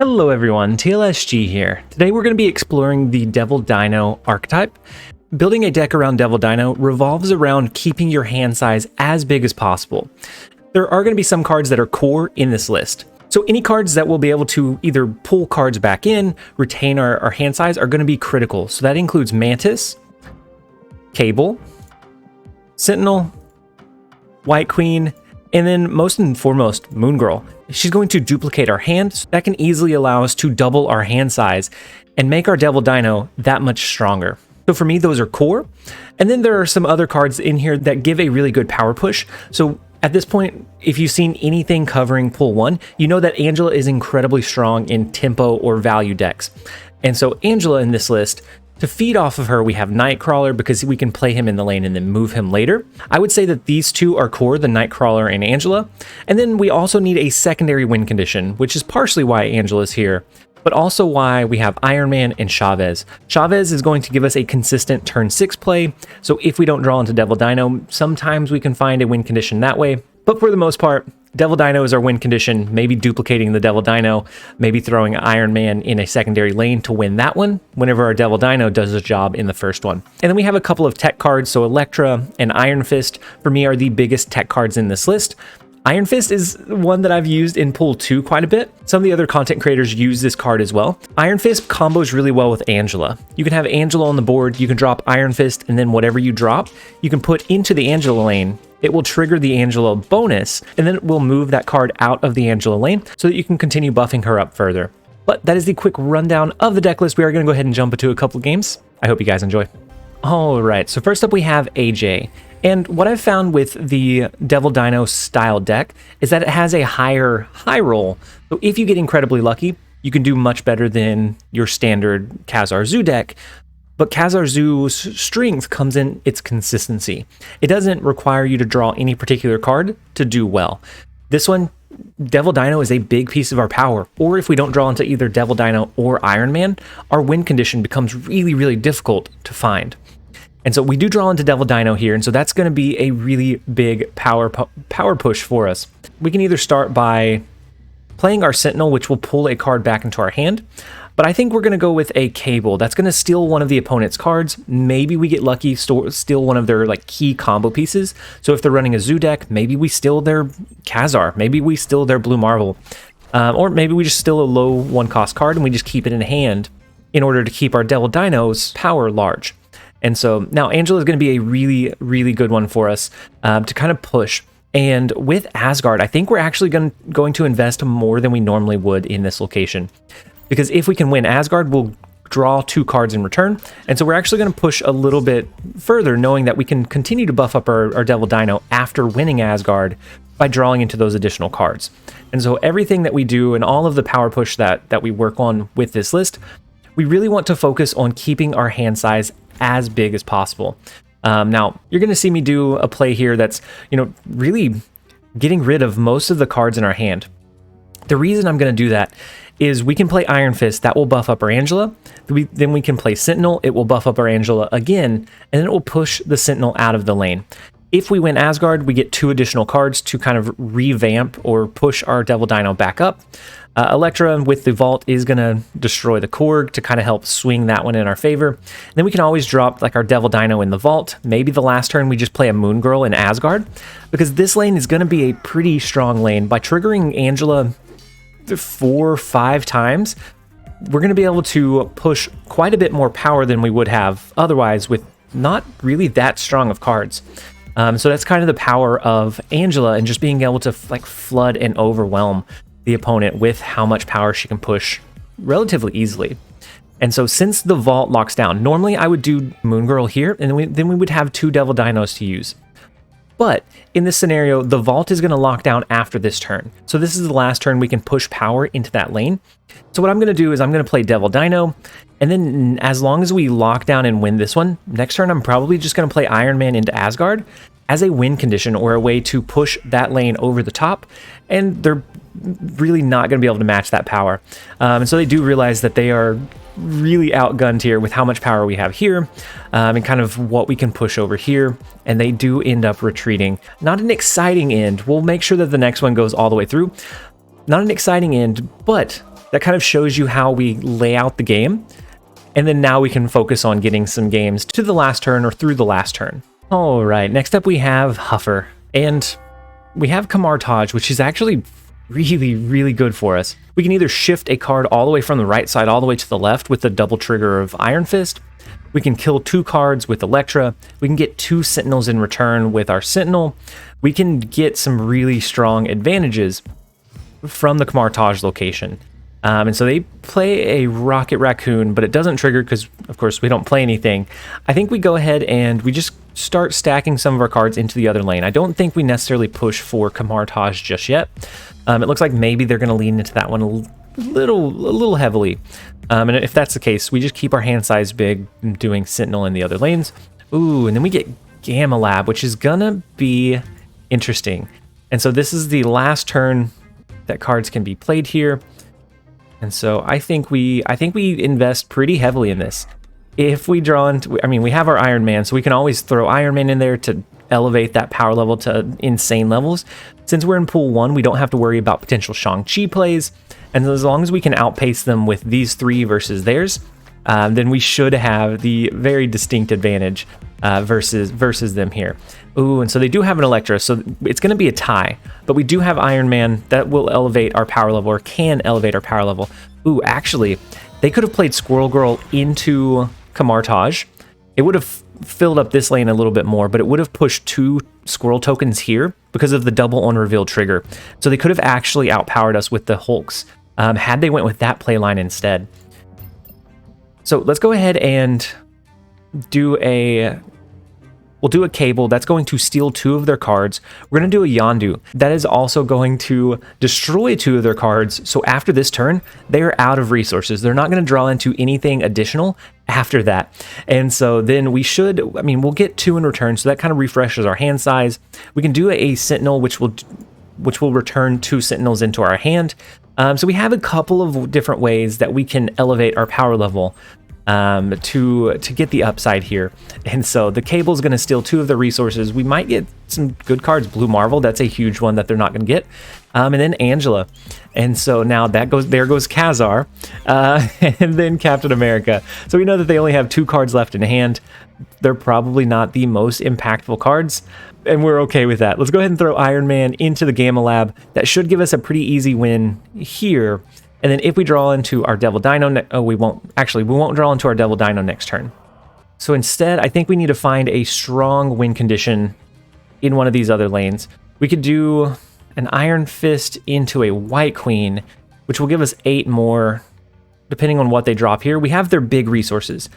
Hello everyone, TLSG here. Today we're going to be exploring the Devil Dino archetype. Building a deck around Devil Dino revolves around keeping your hand size as big as possible. There are going to be some cards that are core in this list. So any cards that will be able to either pull cards back in, retain our hand size, are going to be critical. So that includes Mantis, Cable, Sentinel, White Queen, and then most and foremost, Moon Girl. She's going to duplicate our hand, so that can easily allow us to double our hand size and make our Devil Dino that much stronger. So for me, those are core. And then there are some other cards in here that give a really good power push. So at this point, if you've seen anything covering pull 1, you know that Angela is incredibly strong in tempo or value decks. And so Angela in this list, to feed off of her, we have Nightcrawler because we can play him in the lane and then move him later. I would say that these two are core, the Nightcrawler and Angela. And then we also need a secondary win condition, which is partially why Angela's here, but also why we have Iron Man and Chavez. Chavez is going to give us a consistent turn 6 play, so if we don't draw into Devil Dino, sometimes we can find a win condition that way. But for the most part, Devil Dino is our win condition, maybe duplicating the Devil Dino, maybe throwing Iron Man in a secondary lane to win that one whenever our Devil Dino does his job in the first one. And then we have a couple of tech cards, so Elektra and Iron Fist for me are the biggest tech cards in this list. Iron Fist is one that I've used in Pool 2 quite a bit. Some of the other content creators use this card as well. Iron Fist combos really well with Angela. You can have Angela on the board, you can drop Iron Fist, and then whatever you drop, you can put into the Angela lane. It will trigger the Angela bonus, and then it will move that card out of the Angela lane so that you can continue buffing her up further. But that is the quick rundown of the deck list. We are going to go ahead and jump into a couple of games. I hope you guys enjoy. All right, so first up we have AJ. And what I've found with the Devil Dino style deck is that it has a higher high roll. So if you get incredibly lucky, you can do much better than your standard Khazar Zoo deck. But Khazar Zoo's strength comes in its consistency. It doesn't require you to draw any particular card to do well. This one, Devil Dino is a big piece of our power. Or if we don't draw into either Devil Dino or Iron Man, our win condition becomes really, really difficult to find. And so we do draw into Devil Dino here, and so that's going to be a really big power push for us. We can either start by playing our Sentinel, which will pull a card back into our hand, but I think we're going to go with a Cable. That's going to steal one of the opponent's cards. Maybe we get lucky, steal one of their key combo pieces. So if they're running a Zoo deck, maybe we steal their Khazar, maybe we steal their Blue Marvel, or maybe we just steal a low 1-cost card and we just keep it in hand in order to keep our Devil Dino's power large. And so now Angela is going to be a really, really good one for us to kind of push. And with Asgard, I think we're actually going to invest more than we normally would in this location. Because if we can win Asgard, we'll draw 2 cards in return. And so we're actually going to push a little bit further, knowing that we can continue to buff up our Devil Dino after winning Asgard by drawing into those additional cards. And so everything that we do and all of the power push that we work on with this list, we really want to focus on keeping our hand size as big as possible. Now, you're going to see me do a play here that's, really getting rid of most of the cards in our hand. The reason I'm going to do that is we can play Iron Fist, that will buff up our Angela. Then we can play Sentinel, it will buff up our Angela again, and then it will push the Sentinel out of the lane. If we win Asgard, we get 2 additional cards to kind of revamp or push our Devil Dino back up. Elektra with the Vault is going to destroy the Korg to kind of help swing that one in our favor. And then we can always drop our Devil Dino in the Vault. Maybe the last turn we just play a Moon Girl in Asgard, because this lane is going to be a pretty strong lane. By triggering Angela 4 or 5 times, we're going to be able to push quite a bit more power than we would have otherwise with not really that strong of cards. So that's kind of the power of Angela and just being able to flood and overwhelm the opponent with how much power she can push relatively easily. And so since the Vault locks down, normally I would do Moon Girl here, and then we would have 2 Devil Dinos to use. But in this scenario, the Vault is going to lock down after this turn. So this is the last turn we can push power into that lane. So what I'm going to do is I'm going to play Devil Dino, and then as long as we lock down and win this one, next turn I'm probably just going to play Iron Man into Asgard as a win condition or a way to push that lane over the top, and they're really not going to be able to match that power. And so they do realize that they are really outgunned here with how much power we have here and kind of what we can push over here, and they do end up retreating. Not an exciting end. We'll make sure that the next one goes all the way through. Not an exciting end, but that kind of shows you how we lay out the game. And then now we can focus on getting some games to the last turn or through the last turn. All right, next up we have Huffer. And we have Camartage, which is actually really, really good for us. We can either shift a card all the way from the right side all the way to the left with the double trigger of Iron Fist. We can kill 2 cards with Elektra. We can get 2 Sentinels in return with our Sentinel. We can get some really strong advantages from the Camartage location. And so they play a Rocket Raccoon, but it doesn't trigger because, of course, we don't play anything. I think we go ahead and we just start stacking some of our cards into the other lane. I don't think we necessarily push for Camartage just yet. It looks like maybe they're going to lean into that one a little heavily. And if that's the case, we just keep our hand size big, doing Sentinel in the other lanes. Ooh, and then we get Gamma Lab, which is gonna be interesting. And so this is the last turn that cards can be played here. And so I think we invest pretty heavily in this. If we draw into, I mean, we have our Iron Man, so we can always throw Iron Man in there to elevate that power level to insane levels. Since we're in pool 1, we don't have to worry about potential Shang-Chi plays. And as long as we can outpace them with these 3 versus theirs, then we should have the very distinct advantage versus them here. Ooh, and so they do have an Elektra, so it's going to be a tie. But we do have Iron Man that will elevate our power level, or can elevate our power level. Ooh, actually, they could have played Squirrel Girl into Camartage. It would have filled up this lane a little bit more, but it would have pushed 2 Squirrel tokens here because of the double on reveal trigger. So they could have actually outpowered us with the Hulks had they went with that play line instead. So let's go ahead and do we'll do a Cable that's going to steal 2 of their cards. We're going to do a Yondu that is also going to destroy 2 of their cards. So after this turn, they are out of resources. They're not going to draw into anything additional after that. And so then we'll get 2 in return. So that kind of refreshes our hand size. We can do a Sentinel, which will return 2 Sentinels into our hand. So we have a couple of different ways that we can elevate our power level to get the upside here. And so the Cable is going to steal 2 of the resources. We might get some good cards. Blue Marvel, that's a huge one that they're not going to get. And then Angela. And so now there goes Khazar, and then Captain America. So we know that they only have 2 cards left in hand. They're probably not the most impactful cards, and we're okay with that. Let's go ahead and throw Iron Man into the Gamma Lab. That should give us a pretty easy win here. And then if we draw into our Devil Dino, we won't draw into our Devil Dino next turn. So instead, I think we need to find a strong win condition in one of these other lanes. We could do an Iron Fist into a White Queen, which will give us 8 more, depending on what they drop here. We have their big resources,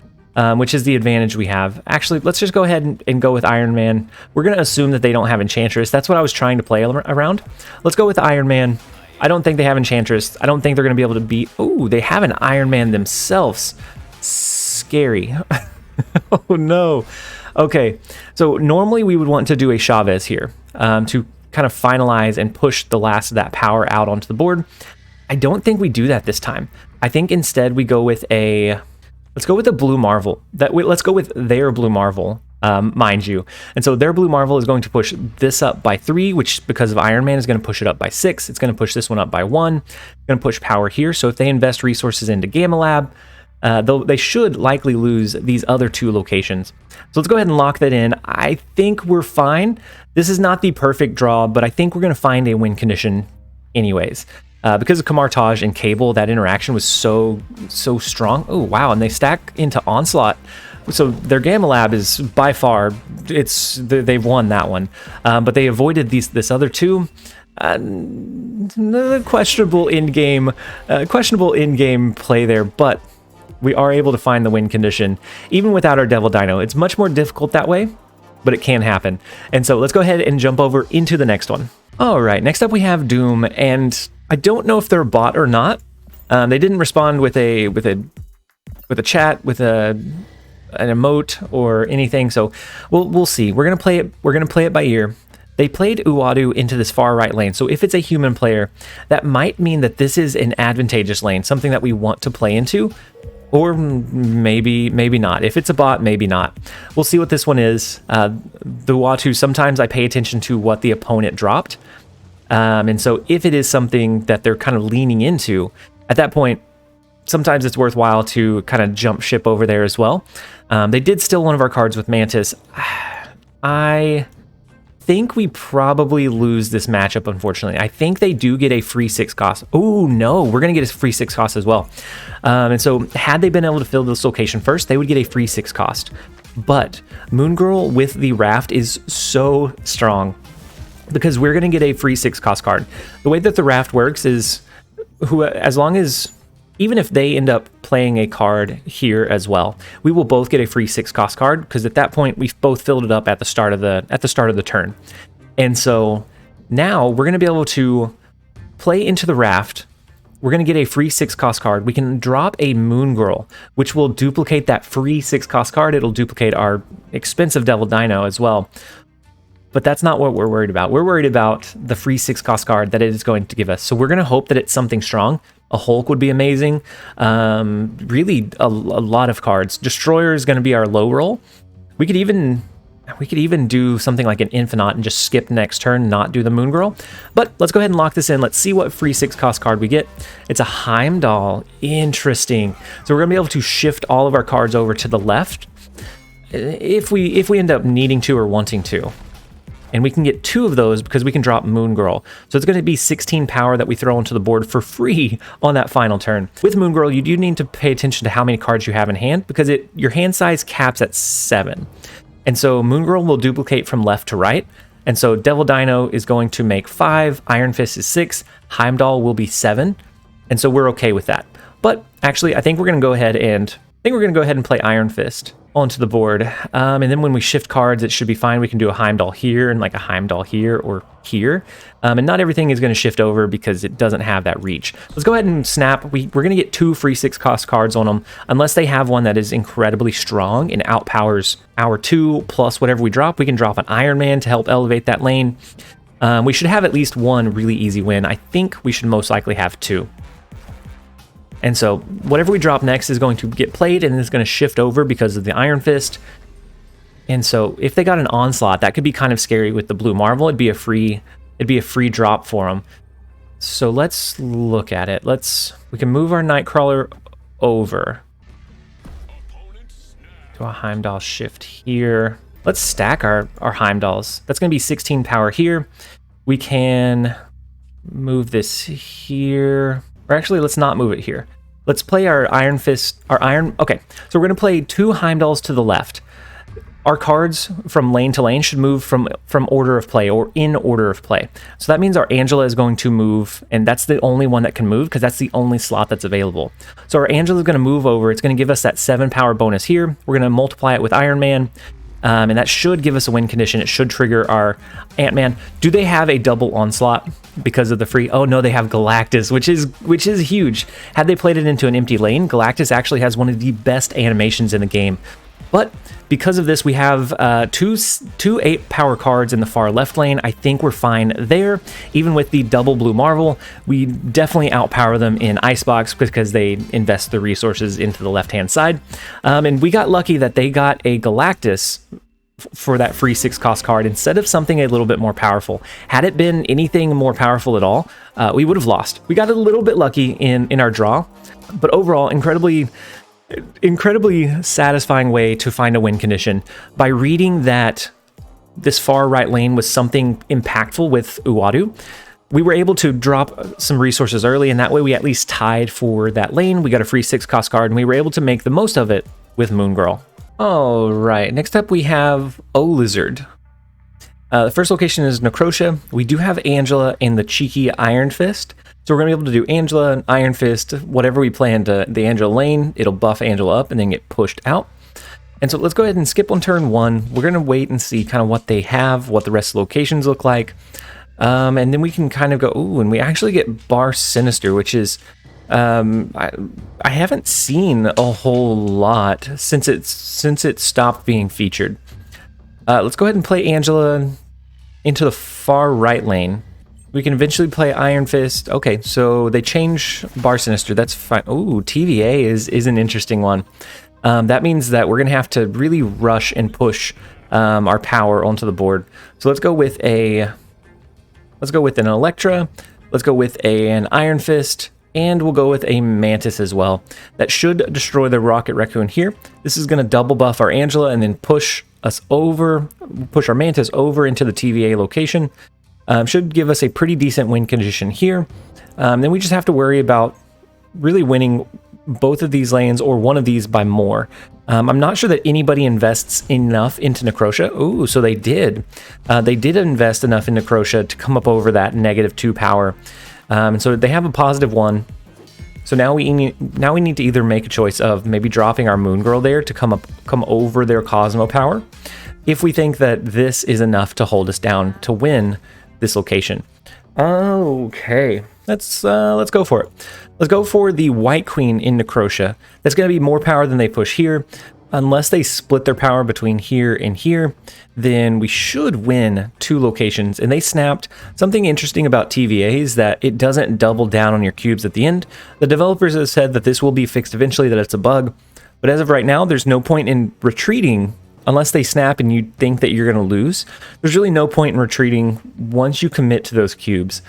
which is the advantage we have. Actually, let's just go ahead and go with Iron Man. We're going to assume that they don't have Enchantress. That's what I was trying to play around. Let's go with Iron Man. I don't think they have Enchantress. I don't think they're going to be able to beat... Ooh, they have an Iron Man themselves. Scary. Oh, no. Okay, so normally we would want to do a Chavez here to kind of finalize and push the last of that power out onto the board. I don't think we do that this time. I think instead we go with a... Let's go with a Blue Marvel. Let's go with their Blue Marvel, mind you. And so their Blue Marvel is going to push this up by 3, which because of Iron Man is going to push it up by 6. It's going to push this one up by 1. It's going to push power here. So if they invest resources into Gamma Lab, they should likely lose these other 2 locations. So let's go ahead and lock that in. I think we're fine. This is not the perfect draw, but I think we're going to find a win condition anyways. Because of Camartage and Cable, that interaction was so strong. Oh, wow, and they stack into Onslaught. So their Gamma Lab is by far, they've won that one. But they avoided this other 2. Questionable in-game play there, but we are able to find the win condition, even without our Devil Dino. It's much more difficult that way, but it can happen. And so let's go ahead and jump over into the next one. All right, next up we have Doom, and I don't know if they're a bot or not. They didn't respond with a chat, with an emote or anything. So we'll see. We're gonna play it. We're gonna play it by ear. They played Uadu into this far right lane. So if it's a human player, that might mean that this is an advantageous lane, something that we want to play into, or maybe not. If it's a bot, maybe not. We'll see what this one is. The Uatu, sometimes I pay attention to what the opponent dropped. And so if it is something that they're kind of leaning into, At that point, sometimes it's worthwhile to kind of jump ship over there as well. They did steal one of our cards with Mantis. I think we probably lose this matchup, unfortunately. I think they do get a free 6 cost. Oh, no, we're going to get a free 6 cost as well. And so had they been able to fill this location first, they would get a free 6 cost. But Moon Girl with the Raft is so strong because we're going to get a free 6 cost card. The way that the Raft works is, as long as, even if they end up playing a card here as well, we will both get a free 6 cost card, because at that point we've both filled it up at the start of the turn. And so now we're going to be able to play into the Raft. We're going to get a free 6 cost card. We can drop a Moon Girl, which will duplicate that free 6 cost card. It'll duplicate our expensive Devil Dino as well. But that's not what we're worried about. We're worried about the free 6 cost card that it is going to give us. So we're going to hope that it's something strong. A Hulk would be amazing. Really, a lot of cards. Destroyer is going to be our low roll. We could even do something like an Infinite and just skip next turn, not do the Moon Girl. But let's go ahead and lock this in. Let's see what free 6 cost card we get. It's a Heimdall. Interesting. So we're going to be able to shift all of our cards over to the left if we end up needing to or wanting to. And we can get 2 of those because we can drop Moon Girl. So it's going to be 16 power that we throw onto the board for free on that final turn. With Moon Girl, you do need to pay attention to how many cards you have in hand, because your hand size caps at 7. And so Moon Girl will duplicate from left to right. And so Devil Dino is going to make 5, Iron Fist is 6, Heimdall will be 7. And so we're okay with that. But actually, I think we're going to go ahead and play Iron Fist onto the board. And then when we shift cards, it should be fine. We can do a Heimdall here and like a Heimdall here or here. And not everything is going to shift over because it doesn't have that reach. Let's go ahead and snap. We're going to get 2 free 6 cost cards on them, unless they have one that is incredibly strong and outpowers our 2 plus whatever we drop. We can drop an Iron Man to help elevate that lane. We should have at least 1 really easy win. I think we should most likely have 2. And so whatever we drop next is going to get played and is going to shift over because of the Iron Fist. And so if they got an Onslaught, that could be kind of scary with the Blue Marvel. It'd be a free drop for them. So let's look at it. We can move our Nightcrawler over to a Heimdall shift here. Let's stack our Heimdalls. That's going to be 16 power here. We can move this here. Or actually, let's not move it here. Let's play our Iron Fist, okay, so we're going to play 2 Heimdalls to the left. Our cards from lane to lane should move from order of play or in order of play. So that means our Angela is going to move, and that's the only one that can move because that's the only slot that's available. So our Angela is going to move over. It's going to give us that 7 power bonus here. We're going to multiply it with Iron Man. And that should give us a win condition. It should trigger our Ant-Man. Do they have a double onslaught because of the free? Oh no, they have Galactus, which is huge. Had they played it into an empty lane, Galactus actually has one of the best animations in the game. But because of this, we have two 8 power cards in the far left lane. I think we're fine there. Even with the double Blue Marvel, we definitely outpower them in Icebox because they invest the resources into the left-hand side. And we got lucky that they got a Galactus for that free 6 cost card instead of something a little bit more powerful. Had it been anything more powerful at all, we would have lost. We got a little bit lucky in our draw, but overall, incredibly satisfying way to find a win condition by reading that this far right lane was something impactful with Uadu. We were able to drop some resources early, and that way we at least tied for that lane. We got a free 6 cost card, and we were able to make the most of it with Moon Girl. All right, next up we have O-Lizard. The first location is Necrotia. We do have Angela in the cheeky Iron Fist. So we're going to be able to do Angela and Iron Fist, whatever we play into the Angela lane, it'll buff Angela up and then get pushed out. And so let's go ahead and skip on turn 1. We're going to wait and see kind of what they have, what the rest of the locations look like. And then we can kind of go, ooh, and we actually get Bar Sinister, which is, I haven't seen a whole lot since it stopped being featured. Let's go ahead and play Angela into the far right lane. We can eventually play Iron Fist. Okay, so they change Bar Sinister. That's fine. Ooh, TVA is an interesting one. That means that we're going to have to really rush and push our power onto the board. So let's go with an Elektra. Let's go with an Iron Fist. And we'll go with a Mantis as well. That should destroy the Rocket Raccoon here. This is going to double buff our Angela and then push our Mantis over into the TVA location. Should give us a pretty decent win condition here. Then we just have to worry about really winning both of these lanes or one of these by more. I'm not sure that anybody invests enough into Necrotia. Ooh, so they did. They did invest enough in Necrotia to come up over that -2 power. And so they have a +1. So now we need to either make a choice of maybe dropping our Moon Girl there to come over their Cosmo power, if we think that this is enough to hold us down to win this location. Okay, let's go for it. Let's go for the White Queen in Necrotia. That's going to be more power than they push here. Unless they split their power between here and here, then we should win 2 locations. And they snapped something interesting about TVAs, that it doesn't double down on your cubes at the end. The developers have said that this will be fixed eventually, that it's a bug. But as of right now, there's no point in retreating unless they snap and you think that you're going to lose. There's really no point in retreating once you commit to those cubes.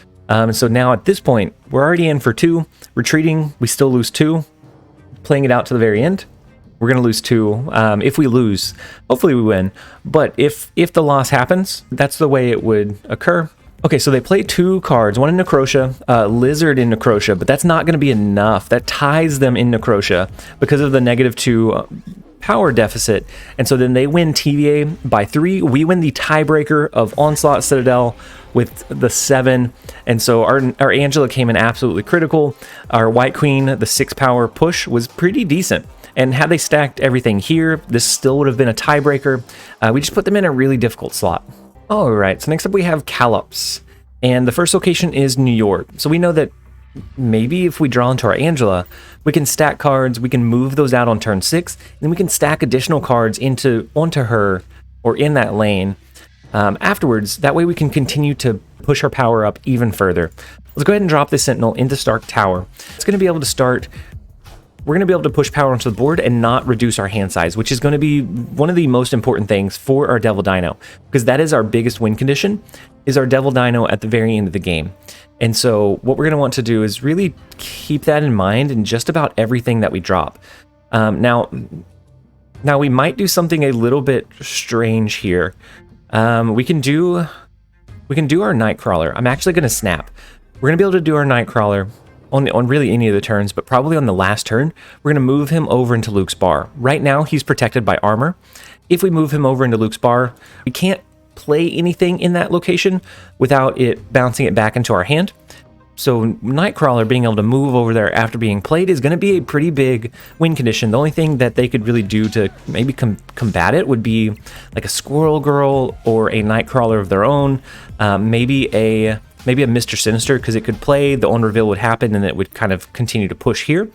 So now at this point, we're already in for 2. Retreating, we still lose 2. Playing it out to the very end, we're going to lose 2. If we lose, hopefully we win. But if the loss happens, that's the way it would occur. Okay, so they play 2 cards, one in Necrotia, Lizard in Necrotia, but that's not going to be enough. That ties them in Necrotia because of the -2 power deficit. And so then they win TVA by 3. We win the tiebreaker of Onslaught Citadel with the 7. And so our Angela came in absolutely critical. Our White Queen, the 6 power push, was pretty decent. And had they stacked everything here, this still would have been a tiebreaker. We just put them in a really difficult slot. All right, so next up we have Callops. And the first location is New York. So we know that maybe if we draw into our Angela, we can stack cards, we can move those out on turn 6, and then we can stack additional cards onto her or in that lane afterwards. That way we can continue to push our power up even further. Let's go ahead and drop this Sentinel into Stark Tower. It's going to be able to start... We're going to be able to push power onto the board and not reduce our hand size, which is going to be one of the most important things for our Devil Dino, because that is our biggest win condition, is our Devil Dino at the very end of the game. And so what we're going to want to do is really keep that in mind in just about everything that we drop. Now we might do something a little bit strange here. We can do our Nightcrawler. I'm actually going to snap. We're going to be able to do our Nightcrawler on really any of the turns, but probably on the last turn, we're going to move him over into Luke's bar. Right now, he's protected by armor. If we move him over into Luke's bar, we can't play anything in that location without it bouncing it back into our hand. So Nightcrawler being able to move over there after being played is going to be a pretty big win condition. The only thing that they could really do to maybe combat it would be like a Squirrel Girl or a Nightcrawler of their own, maybe a Mr. Sinister, because it could play, the on reveal would happen, and it would kind of continue to push here.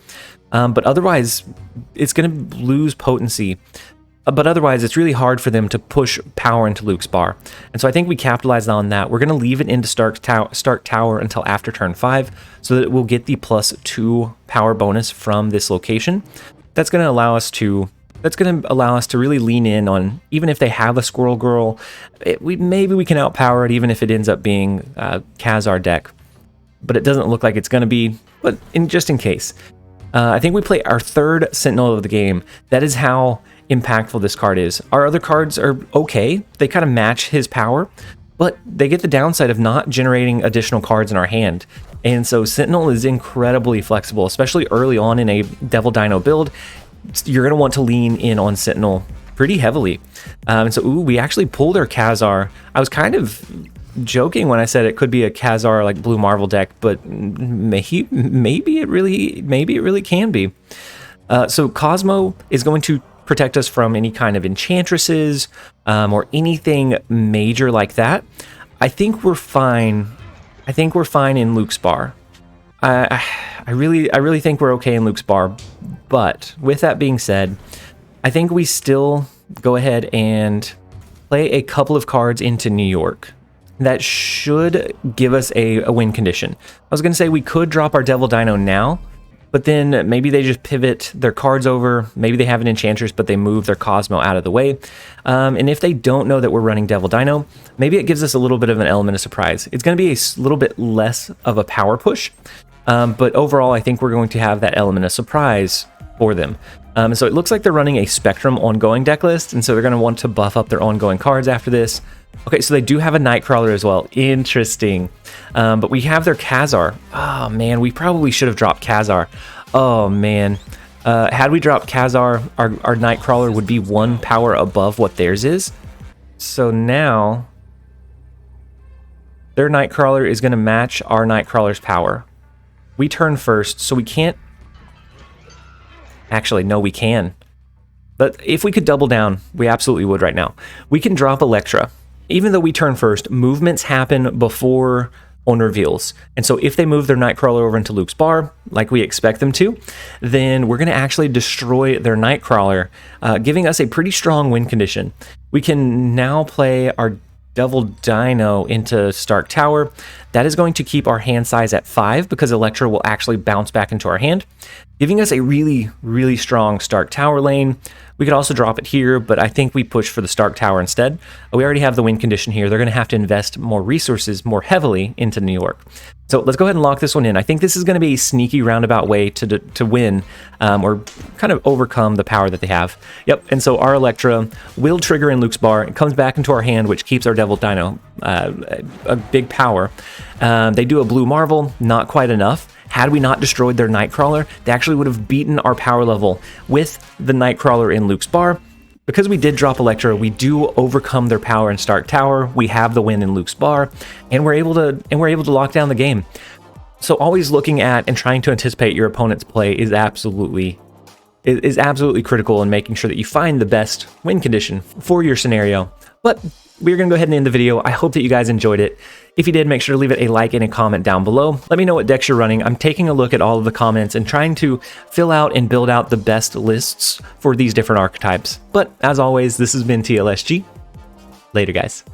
But otherwise, it's going to lose potency. But otherwise, it's really hard for them to push power into Luke's bar. And so I think we capitalized on that. We're going to leave it into Stark Tower until after turn 5, so that it will get the +2 power bonus from this location. That's going to allow us to really lean in on, even if they have a Squirrel Girl, maybe we can outpower it, even if it ends up being Khazar deck. But it doesn't look like it's going to be, but just in case. I think we play our 3rd Sentinel of the game. That is how impactful this card is. Our other cards are okay. They kind of match his power, but they get the downside of not generating additional cards in our hand. And so Sentinel is incredibly flexible, especially early on in a Devil Dino build. You're going to want to lean in on Sentinel pretty heavily. And so, we actually pulled our Khazar. I was kind of joking when I said it could be a Khazar like Blue Marvel deck, but maybe it really can be. So Cosmo is going to protect us from any kind of enchantresses or anything major like that. I think we're fine. I think we're fine in Luke's bar. I really think we're okay in Luke's bar. But with that being said, I think we still go ahead and play a couple of cards into New York. That should give us a win condition. I was going to say we could drop our Devil Dino now, but then maybe they just pivot their cards over. Maybe they have an Enchantress, but they move their Cosmo out of the way. And if they don't know that we're running Devil Dino, maybe it gives us a little bit of an element of surprise. It's going to be a little bit less of a power push. But overall, I think we're going to have that element of surprise for them. So it looks like they're running a Spectrum ongoing deck list, and so they're going to want to buff up their ongoing cards after this. Okay, so they do have a Nightcrawler as well. Interesting. But we have their Khazar. Oh, man, we probably should have dropped Khazar. Oh, man. Had we dropped Khazar, our Nightcrawler would be 1 power above what theirs is. So now their Nightcrawler is going to match our Nightcrawler's power. We turn first, so we can't... Actually, no, we can. But if we could double down, we absolutely would right now. We can drop Elektra. Even though we turn first, movements happen before on reveals. And so if they move their Nightcrawler over into Luke's bar, like we expect them to, then we're going to actually destroy their Nightcrawler, giving us a pretty strong win condition. We can now play our Devil Dino into Stark Tower. That is going to keep our hand size at 5 because Elektra will actually bounce back into our hand, giving us a really, really strong Stark Tower lane. We could also drop it here, but I think we push for the Stark Tower instead. We already have the win condition here. They're going to have to invest more resources more heavily into New York. So let's go ahead and lock this one in. I think this is going to be a sneaky roundabout way to win or kind of overcome the power that they have. Yep, and so our Elektra will trigger in Luke's bar. It comes back into our hand, which keeps our Devil Dino a big power. They do a Blue Marvel, not quite enough. Had we not destroyed their Nightcrawler, they actually would have beaten our power level with the Nightcrawler in Luke's bar. Because we did drop Elektra, we do overcome their power in Stark Tower. We have the win in Luke's bar, and we're able to lock down the game. So always looking at and trying to anticipate your opponent's play is absolutely critical in making sure that you find the best win condition for your scenario. But we're going to go ahead and end the video. I hope that you guys enjoyed it. If you did, make sure to leave it a like and a comment down below. Let me know what decks you're running. I'm taking a look at all of the comments and trying to fill out and build out the best lists for these different archetypes. But as always, this has been TLSG. Later, guys.